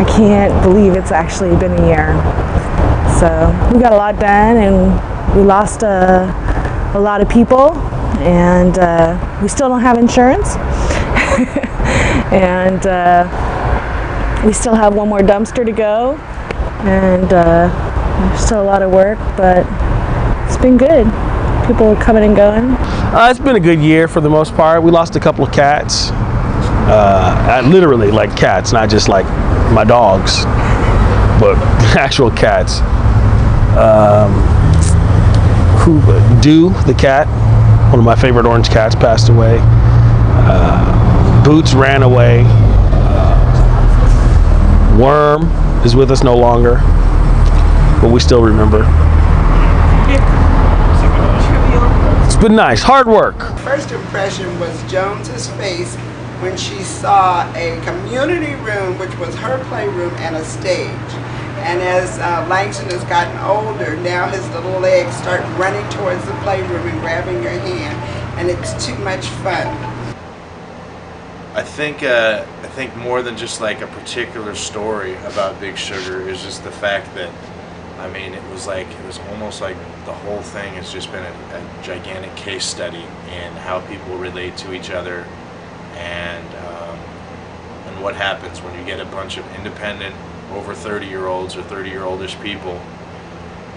I can't believe it's actually been a year. So we got a lot done, and we lost a lot of people, and we still don't have insurance. And we still have one more dumpster to go, and there's still a lot of work, but it's been good. People are coming and going. It's been a good year for the most part. We lost a couple of cats. Literally like cats, not just like my dogs, but actual cats. Dew, the cat, one of my favorite orange cats, passed away. Boots ran away. Worm is with us no longer, but we still remember. It's been nice, hard work. First impression was Jones's face when she saw a community room, which was her playroom, and a stage. And as Langston has gotten older, now his little legs start running towards the playroom and grabbing your hand, and it's too much fun. I think more than just like a particular story about Big Sugar is just the fact that, I mean, it was almost like the whole thing has just been a gigantic case study in how people relate to each other, and what happens when you get a bunch of independent over 30-year-olds or 30-year-oldish people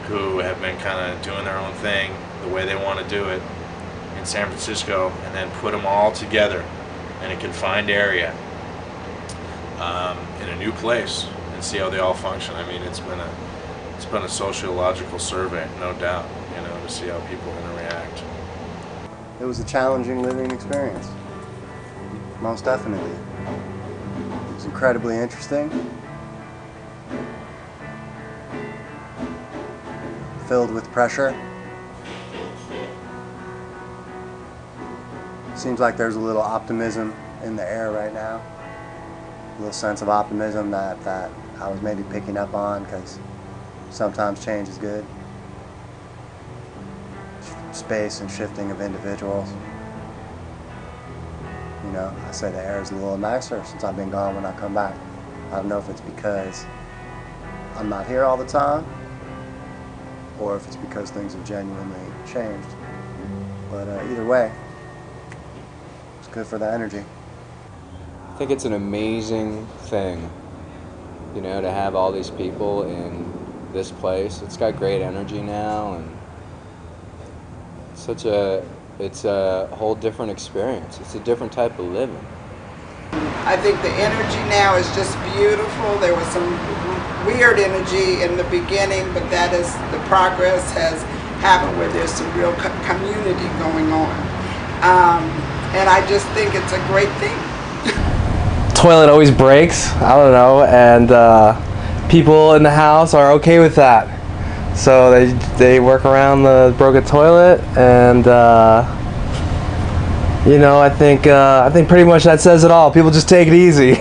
who have been kind of doing their own thing the way they want to do it in San Francisco, and then put them all together in a confined area in a new place and see how they all function. I mean, it's been a sociological survey, no doubt, you know, to see how people interact. It was a challenging living experience, most definitely. It was incredibly interesting, filled with pressure. Seems like there's a little optimism in the air right now. A little sense of optimism that I was maybe picking up on, because sometimes change is good. space and shifting of individuals. You know, I say the air is a little nicer since I've been gone when I come back. I don't know if it's because I'm not here all the time or if it's because things have genuinely changed. But either way, it's good for the energy. I think it's an amazing thing, you know, to have all these people in this place. It's got great energy now, and it's a whole different experience. It's a different type of living. I think the energy now is just beautiful. There was some weird energy in the beginning, but that is, the progress has happened where there's some real community going on. And I just think it's a great thing. Toilet always breaks, I don't know, and people in the house are okay with that. So they work around the broken toilet, and you know, I think pretty much that says it all. People just take it easy.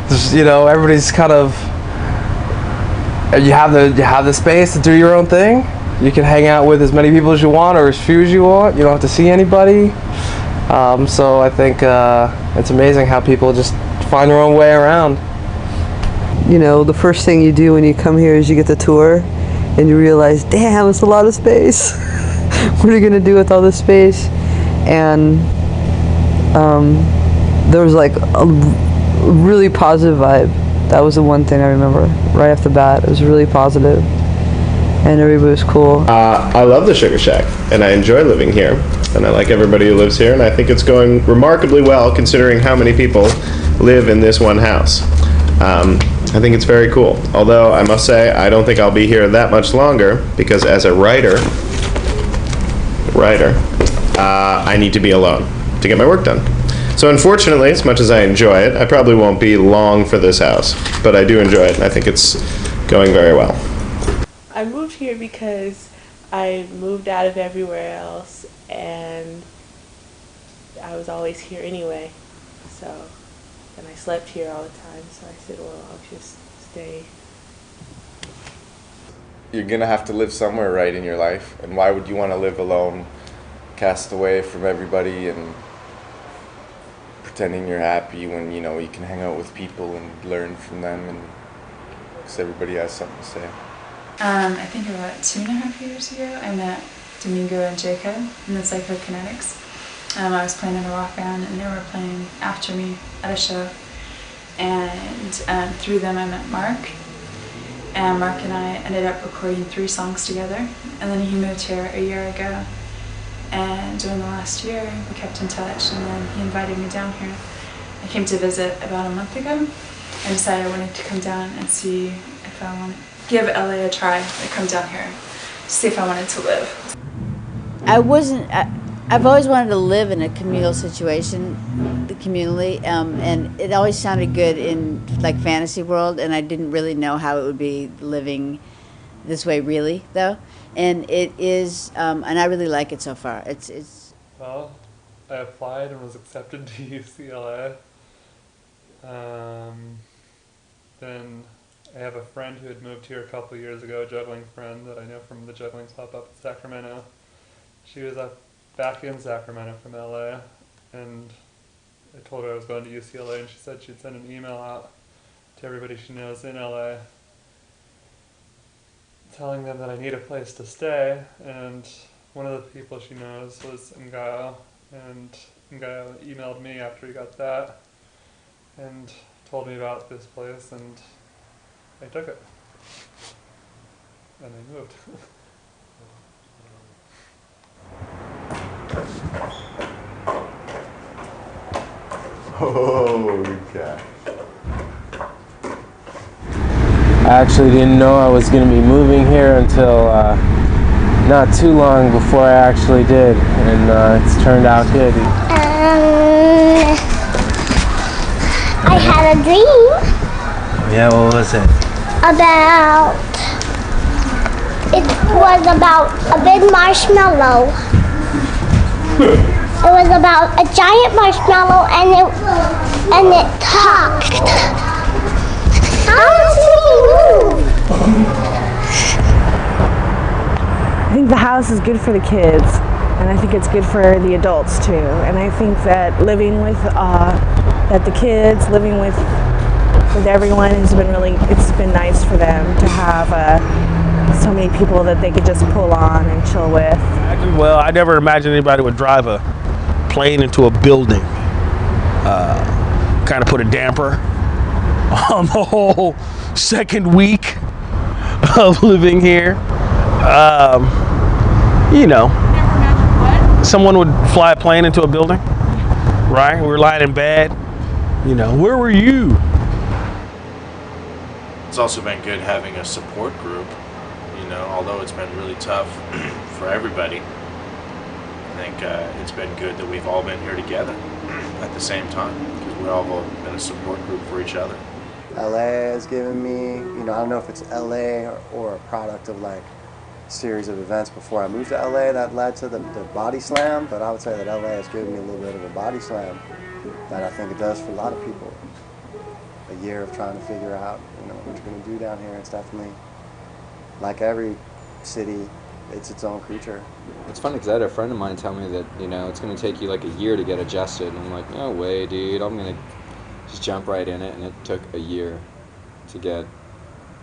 Just, you know, everybody's kind of, you have the space to do your own thing. You can hang out with as many people as you want or as few as you want. You don't have to see anybody. So I think it's amazing how people just find their own way around. You know, the first thing you do when you come here is you get the tour and you realize, damn, it's a lot of space. What are you going to do with all this space? And there was like a really positive vibe. That was the one thing I remember right off the bat. It was really positive, and everybody was cool. I love the Sugar Shack, and I enjoy living here, and I like everybody who lives here, and I think it's going remarkably well considering how many people live in this one house. I think it's very cool. Although I must say, I don't think I'll be here that much longer because as a writer, I need to be alone to get my work done. So unfortunately, as much as I enjoy it, I probably won't be long for this house, but I do enjoy it, and I think it's going very well. I moved here because I moved out of everywhere else, and I was always here anyway, so, and I slept here all the time, so I said, well, I'll just stay. You're gonna have to live somewhere, right, in your life, and why would you want to live alone, cast away from everybody and pretending you're happy when, you know, you can hang out with people and learn from them, and because everybody has something to say. I think about 2.5 years ago, I met Domingo and Jacob in the Psychokinetics. I was playing in a rock band, and they were playing after me at a show, and through them I met Mark, and Mark and I ended up recording 3 songs together, and then he moved here a year ago. And during the last year, we kept in touch, and then he invited me down here. I came to visit about a month ago, and decided I wanted to come down and see if I wanted to give LA a try, and come down here to see if I wanted to live. I've always wanted to live in a communal situation, communally, and it always sounded good in like fantasy world, and I didn't really know how it would be living this way really, though. And it is, and I really like it so far. It's. Well, I applied and was accepted to UCLA. Then I have a friend who had moved here a couple years ago, a juggling friend that I know from the juggling club up in Sacramento. She was back in Sacramento from LA, and I told her I was going to UCLA, and she said she'd send an email out to everybody she knows in LA, telling them that I need a place to stay, and one of the people she knows was Ngaio, and Ngaio emailed me after he got that, and told me about this place, and I took it, and I moved. Holy cow. I actually didn't know I was going to be moving here until not too long before I actually did, and it's turned out good. I had a dream. Yeah, what was it? It was about a big marshmallow. It was about a giant marshmallow, and it talked. I think the house is good for the kids, and I think it's good for the adults too. And I think that living with the kids, living with everyone has been it's been nice for them to have so many people that they could just pull on and chill with. Well, I never imagined anybody would drive a plane into a building. Kind of put a damper on the whole second week of living here. You know, someone would fly a plane into a building, right? We were lying in bed. You know, where were you? It's also been good having a support group, you know, although it's been really tough for everybody. I think it's been good that we've all been here together at the same time, because we've all been a support group for each other. LA has given me, you know, I don't know if it's LA or a product of like a series of events before I moved to LA that led to the body slam, but I would say that LA has given me a little bit of a body slam that I think it does for a lot of people. A year of trying to figure out, you know, what you're going to do down here. It's definitely, like every city, it's its own creature. It's funny because I had a friend of mine tell me that, you know, it's going to take you like a year to get adjusted. And I'm like, no way, dude. I'm going to just jump right in it. And it took a year to get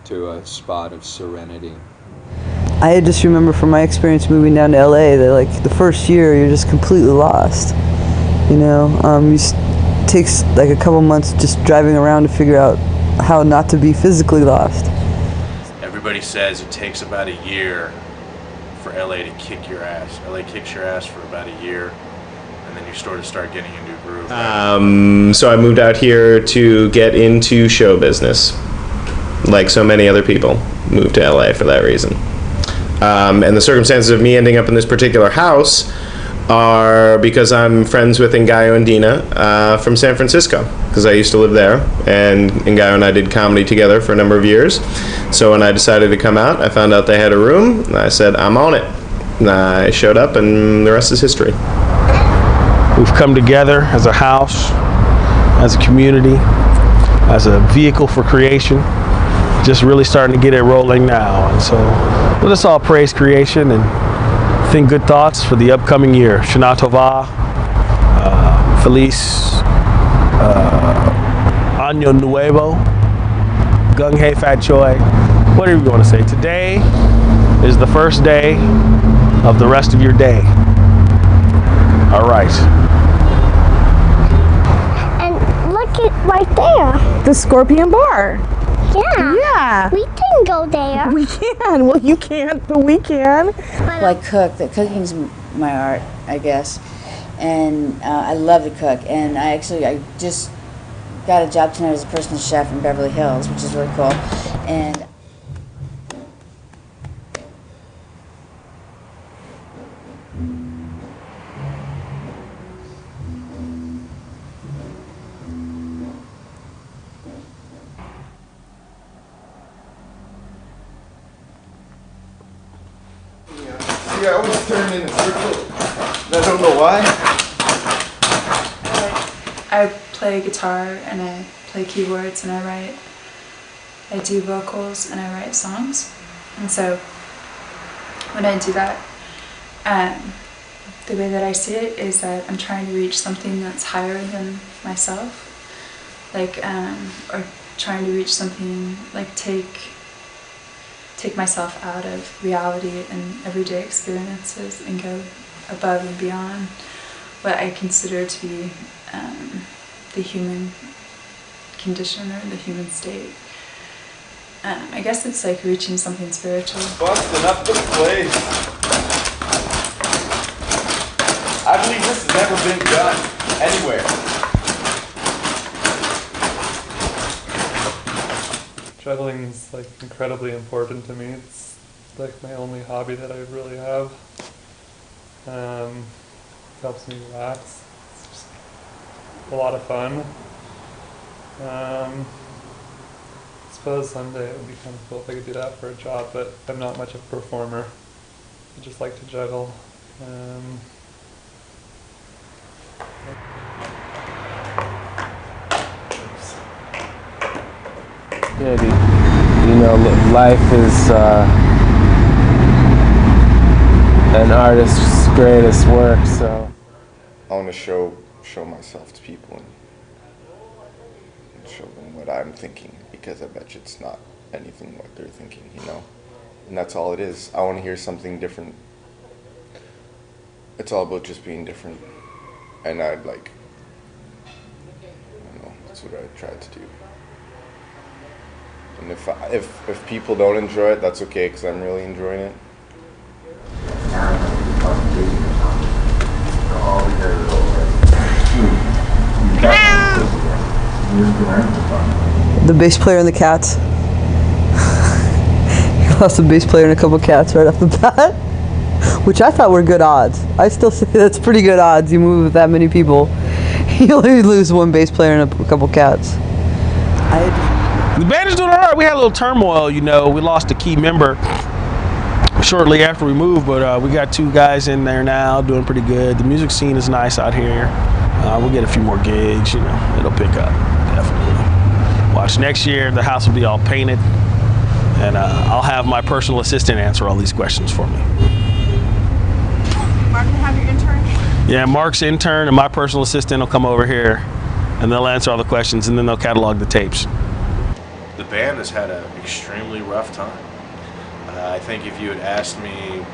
to a spot of serenity. I just remember from my experience moving down to LA that like the first year you're just completely lost. You know, it takes like a couple months just driving around to figure out how not to be physically lost. Everybody says it takes about a year for LA to kick your ass. LA kicks your ass for about a year, and then you start getting into a groove. So I moved out here to get into show business. Like so many other people, moved to LA for that reason. And the circumstances of me ending up in this particular house are because I'm friends with Ngayo and Dina from San Francisco, because I used to live there, and Ngayo and I did comedy together for a number of years. So when I decided to come out, I found out they had a room, and I said, I'm on it. And I showed up, and the rest is history. We've come together as a house, as a community, as a vehicle for creation, just really starting to get it rolling now. And so let us all praise creation and think good thoughts for the upcoming year. Shana Tova, Feliz Año Nuevo, Gung Hei Fat Choi. What are we going to say? Today is the first day of the rest of your day. All right. And look at right there. The Scorpion Bar. Yeah. Yeah. We can go there. We can. Well, you can't, but we can. Well, I cook. The cooking's my art, I guess, and I love to cook. And I just got a job tonight as a personal chef in Beverly Hills, which is really cool. And Yeah, I always turn in a circle. I don't know why. I play guitar and I play keyboards and I do vocals and I write songs. And so when I do that, the way that I see it is that I'm trying to reach something that's higher than myself, like, or trying to reach something like take myself out of reality and everyday experiences and go above and beyond what I consider to be the human condition or the human state. I guess it's like reaching something spiritual. Busting up the place. I believe this has never been done anywhere. Juggling is like incredibly important to me. It's like my only hobby that I really have. It helps me relax. It's just a lot of fun. I suppose someday it would be kind of cool if I could do that for a job, but I'm not much of a performer. I just like to juggle. Yeah, you know, life is an artist's greatest work. So I want to show myself to people and show them what I'm thinking, because I bet you it's not anything what they're thinking, you know? And that's all it is. I want to hear something different. It's all about just being different. And I'd like, I don't know, that's what I tried to do. And if people don't enjoy it, that's okay, because I'm really enjoying it. The bass player and the cats. You lost a bass player and a couple cats right off the bat, which I thought were good odds. I still say that's pretty good odds. You move with that many people, you only lose one bass player and a couple cats. The band is doing all right. We had a little turmoil, you know. We lost a key member shortly after we moved, but we got 2 guys in there now doing pretty good. The music scene is nice out here. We'll get a few more gigs, you know. It'll pick up, definitely. Watch next year, the house will be all painted, and I'll have my personal assistant answer all these questions for me. Mark will have your intern? Yeah, Mark's intern and my personal assistant will come over here, and they'll answer all the questions, and then they'll catalog the tapes. The band has had an extremely rough time. I think if you had asked me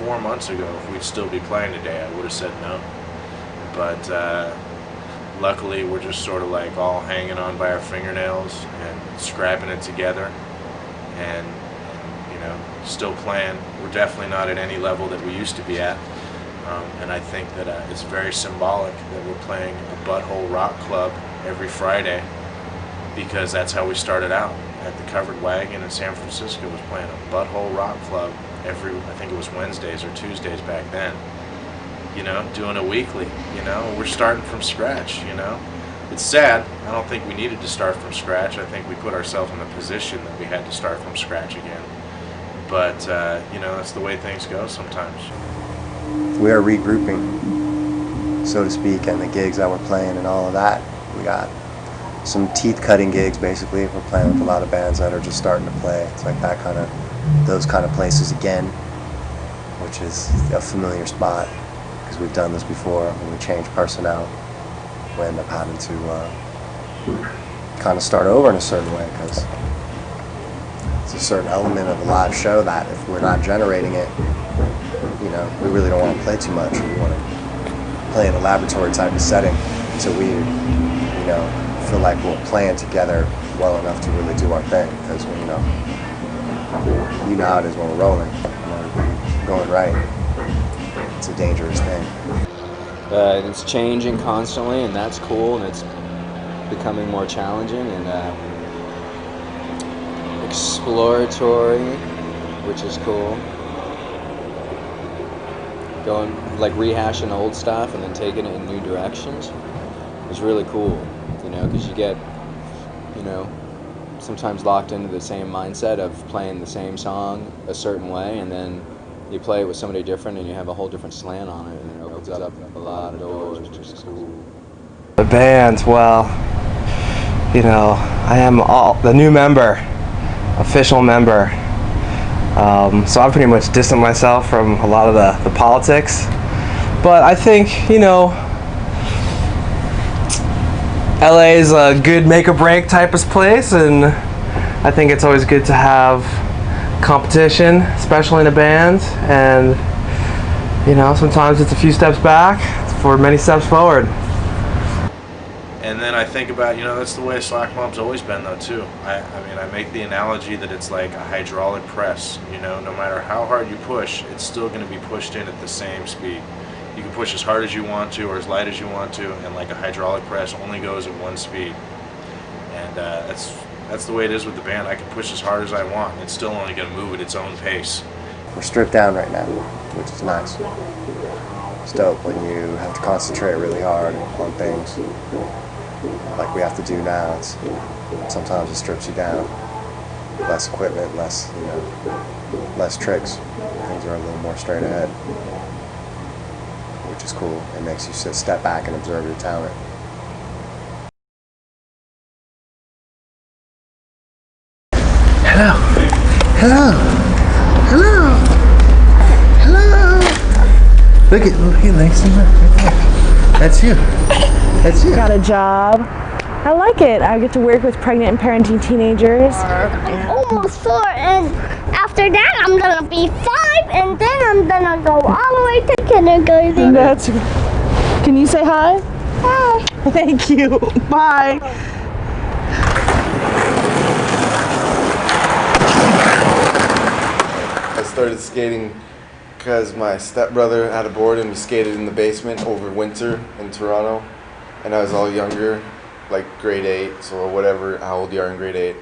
4 months ago if we'd still be playing today, I would have said no. But luckily, we're just sort of like all hanging on by our fingernails and scrapping it together, and you know, still playing. We're definitely not at any level that we used to be at, and I think that it's very symbolic that we're playing a Butthole Rock Club every Friday, because that's how we started out. At the Covered Wagon in San Francisco was playing a Butthole Rock Club every, I think it was Wednesdays or Tuesdays back then. You know, doing a weekly, you know, we're starting from scratch, you know. It's sad. I don't think we needed to start from scratch. I think we put ourselves in a position that we had to start from scratch again. But, you know, that's the way things go sometimes. We are regrouping, so to speak, and the gigs that we're playing and all of that. We got some teeth-cutting gigs, basically. We're playing with a lot of bands that are just starting to play. It's like that kind of, those kind of places again, which is a familiar spot, because we've done this before. When we change personnel, we end up having to kind of start over in a certain way, because it's a certain element of a live show that if we're not generating it, you know, we really don't want to play too much. We want to play in a laboratory type of setting until we, you know, feel like we're playing together well enough to really do our thing, because you know how it is when we're rolling, you know, going right. It's a dangerous thing. And it's changing constantly, and that's cool, and it's becoming more challenging and exploratory, which is cool. Going, like, rehashing old stuff and then taking it in new directions is really cool. You know, because you get, you know, sometimes locked into the same mindset of playing the same song a certain way, and then you play it with somebody different and you have a whole different slant on it, and it opens up a lot of doors, which is cool. the band, well, you know, I am the new member, official member. So I've pretty much distanced myself from a lot of the politics. But I think, you know, LA is a good make or break type of place, and I think it's always good to have competition, especially in a band. And you know, sometimes it's a few steps back for many steps forward. And then I think about, you know, that's the way Slack Mobb's always been, though, too. I mean, I make the analogy that it's like a hydraulic press. You know, no matter how hard you push, it's still going to be pushed in at the same speed. You can push as hard as you want to or as light as you want to, and like a hydraulic press only goes at one speed. And that's the way it is with the band. I can push as hard as I want, and it's still only going to move at its own pace. We're stripped down right now, which is nice. It's dope when you have to concentrate really hard on things like we have to do now. Sometimes it strips you down. Less equipment, less, you know, less tricks. Things are a little more straight ahead, which is cool. It makes you step back and observe your talent. Hello. Hello. Hello. Hello. Look at Langston. Right there. That's you. That's you. Got a job. I like it. I get to work with pregnant and parenting teenagers. I'm almost 4, and after that I'm gonna be 5, and then I'm gonna go all the way to kindergarten. That's. Can you say hi? Hi. Thank you. Bye. I started skating because my stepbrother had a board and we skated in the basement over winter in Toronto, and I was all younger, like grade 8, so whatever, how old you are in grade 8.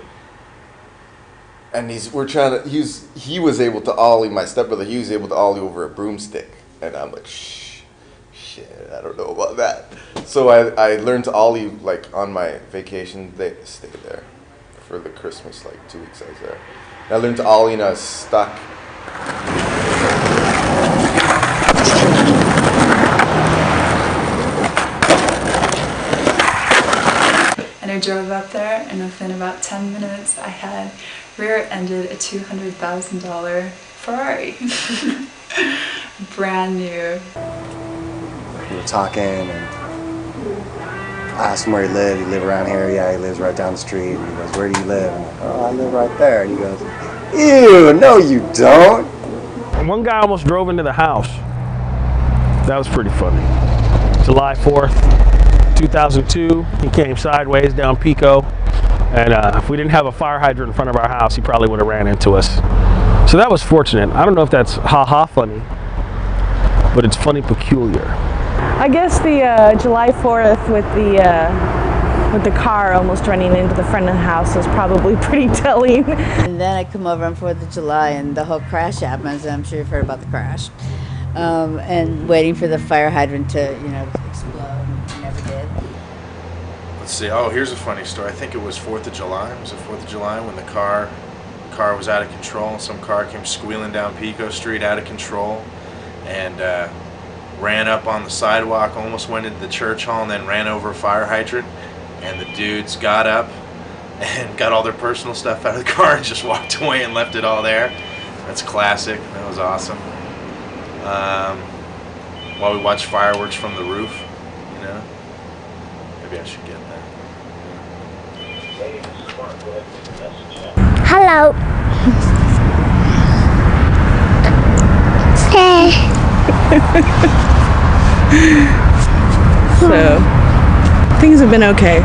And he was able to ollie, my stepbrother, he was able to ollie over a broomstick. And I'm like, shit, I don't know about that. So I learned to ollie, like, on my vacation. They stayed there for the Christmas, like, 2 weeks I was there. And I learned to ollie and I was stuck. And I drove up there, and within about 10 minutes, I had rear-ended a $200,000 Ferrari. Brand new. We were talking, and I asked him where he lived. He lived around here. Yeah, he lives right down the street. And he goes, where do you live? I'm like, oh, I live right there. And he goes, ew, no you don't. One guy almost drove into the house. That was pretty funny. July 4th, 2002, he came sideways down Pico, and if we didn't have a fire hydrant in front of our house, he probably would have ran into us. So that was fortunate. I don't know if that's ha-ha funny, but it's funny peculiar. I guess the July 4th with the car almost running into the front of the house was probably pretty telling. And then I come over on 4th of July and the whole crash happens, and I'm sure you've heard about the crash. And waiting for the fire hydrant to, explode. It never did. Let's see. Oh, here's a funny story. I think it was 4th of July. Was it 4th of July when the car was out of control? Some car came squealing down Pico Street out of control and ran up on the sidewalk, almost went into the church hall, and then ran over a fire hydrant. And the dudes got up and got all their personal stuff out of the car and just walked away and left it all there. That's classic. That was awesome. While we watched fireworks from the roof, maybe I should get that. Hello. Hey. So, things have been okay.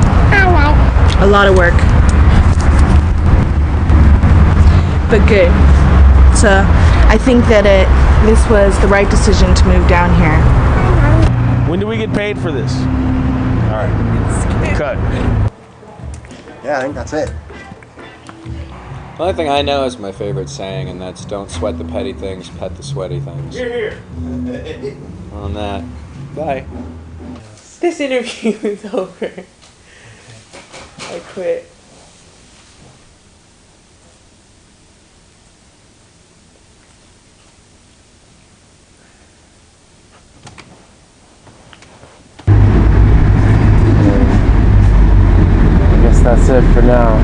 A lot of work, but good. So, I think that this was the right decision to move down here. When do we get paid for this? All right. Cut. Yeah, I think that's it. The only thing I know is my favorite saying, and that's don't sweat the petty things, pet the sweaty things. Here. On that, bye. This interview is over. I quit. I guess that's it for now.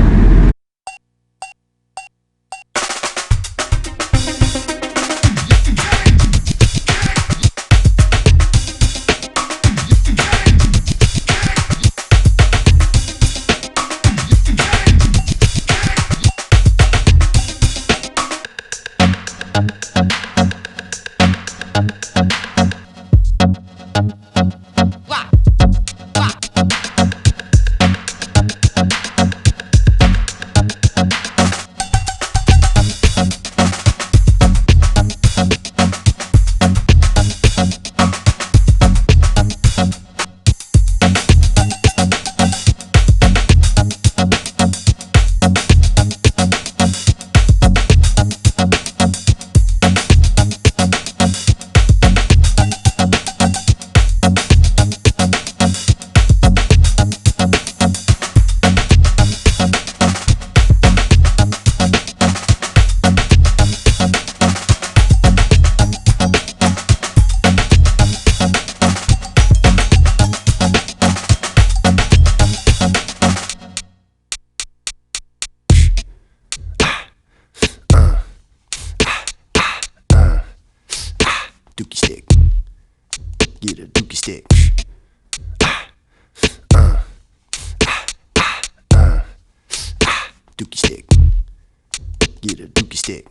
Dookie stick. Get a dookie stick. Dookie stick. Get a dookie stick.